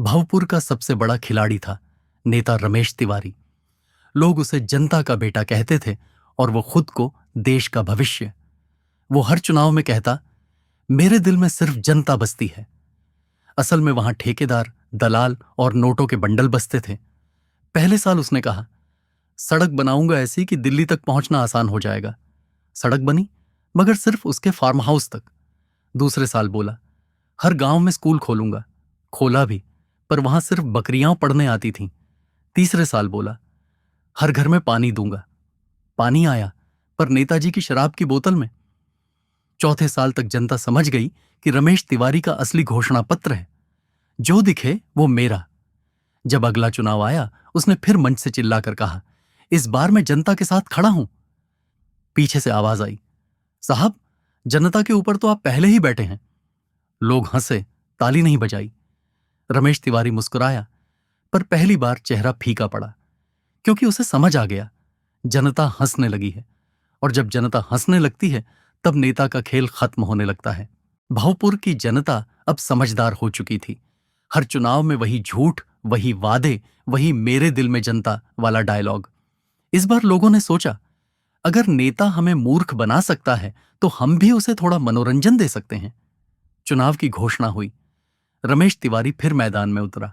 भावपुर का सबसे बड़ा खिलाड़ी था नेता रमेश तिवारी। लोग उसे जनता का बेटा कहते थे और वो खुद को देश का भविष्य। वो हर चुनाव में कहता, मेरे दिल में सिर्फ जनता बसती है। असल में वहां ठेकेदार, दलाल और नोटों के बंडल बसते थे। पहले साल उसने कहा, सड़क बनाऊंगा ऐसी कि दिल्ली तक पहुंचना आसान हो जाएगा। सड़क बनी, मगर सिर्फ उसके फार्म हाउस तक। दूसरे साल बोला, हर गांव में स्कूल खोलूंगा। खोला भी, पर वहां सिर्फ बकरियां पढ़ने आती थीं। तीसरे साल बोला, हर घर में पानी दूंगा। पानी आया, पर नेताजी की शराब की बोतल में। चौथे साल तक जनता समझ गई कि रमेश तिवारी का असली घोषणा पत्र है, जो दिखे वो मेरा। जब अगला चुनाव आया, उसने फिर मंच से चिल्लाकर कहा, इस बार मैं जनता के साथ खड़ा हूं। पीछे से आवाज आई, साहब, जनता के ऊपर तो आप पहले ही बैठे हैं। लोग हंसे, ताली नहीं बजाई। रमेश तिवारी मुस्कुराया, पर पहली बार चेहरा फीका पड़ा, क्योंकि उसे समझ आ गया, जनता हंसने लगी है। और जब जनता हंसने लगती है, तब नेता का खेल खत्म होने लगता है। भावपुर की जनता अब समझदार हो चुकी थी। हर चुनाव में वही झूठ, वही वादे, वही मेरे दिल में जनता वाला डायलॉग। इस बार लोगों ने सोचा, अगर नेता हमें मूर्ख बना सकता है, तो हम भी उसे थोड़ा मनोरंजन दे सकते हैं। चुनाव की घोषणा हुई। रमेश तिवारी फिर मैदान में उतरा।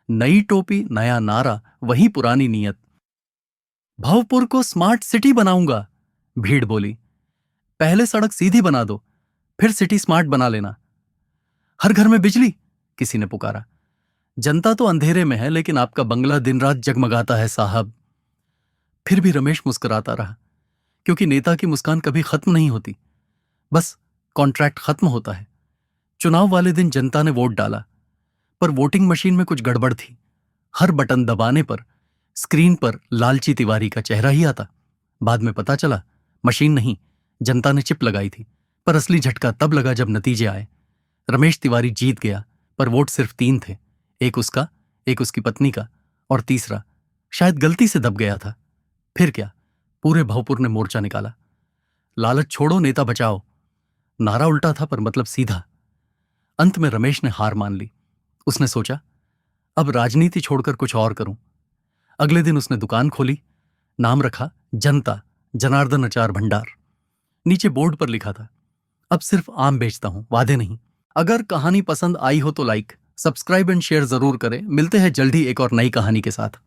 नई टोपी, नया नारा, वही पुरानी नीयत। भावपुर को स्मार्ट सिटी बनाऊंगा, भीड़ बोली। पहले सड़क सीधी बना दो, फिर सिटी स्मार्ट बना लेना। हर घर में बिजली, किसी ने पुकारा। जनता तो अंधेरे में है, लेकिन आपका बंगला दिन रात जगमगाता है साहब। फिर भी रमेश मुस्कुराता रहा, क्योंकि नेता की मुस्कान कभी खत्म नहीं होती, बस कॉन्ट्रैक्ट खत्म होता है। चुनाव वाले दिन जनता ने वोट डाला, पर वोटिंग मशीन में कुछ गड़बड़ थी। हर बटन दबाने पर स्क्रीन पर लालची तिवारी का चेहरा ही आता। बाद में पता चला, मशीन नहीं, जनता ने चिप लगाई थी। पर असली झटका तब लगा जब नतीजे आए। रमेश तिवारी जीत गया, पर वोट सिर्फ 3 थे। एक उसका, एक उसकी पत्नी का, और तीसरा शायद गलती से दब गया था। फिर क्या, पूरे भावपुर ने मोर्चा निकाला। लालच छोड़ो, नेता बचाओ। नारा उल्टा था, पर मतलब सीधा। अंत में रमेश ने हार मान ली। उसने सोचा, अब राजनीति छोड़कर कुछ और करूं। अगले दिन उसने दुकान खोली। नाम रखा जनता जनार्दन अचार भंडार। नीचे बोर्ड पर लिखा था, अब सिर्फ आम बेचता हूं, वादे नहीं। अगर कहानी पसंद आई हो तो लाइक, सब्सक्राइब एंड शेयर जरूर करें। मिलते हैं जल्द ही एक और नई कहानी के साथ।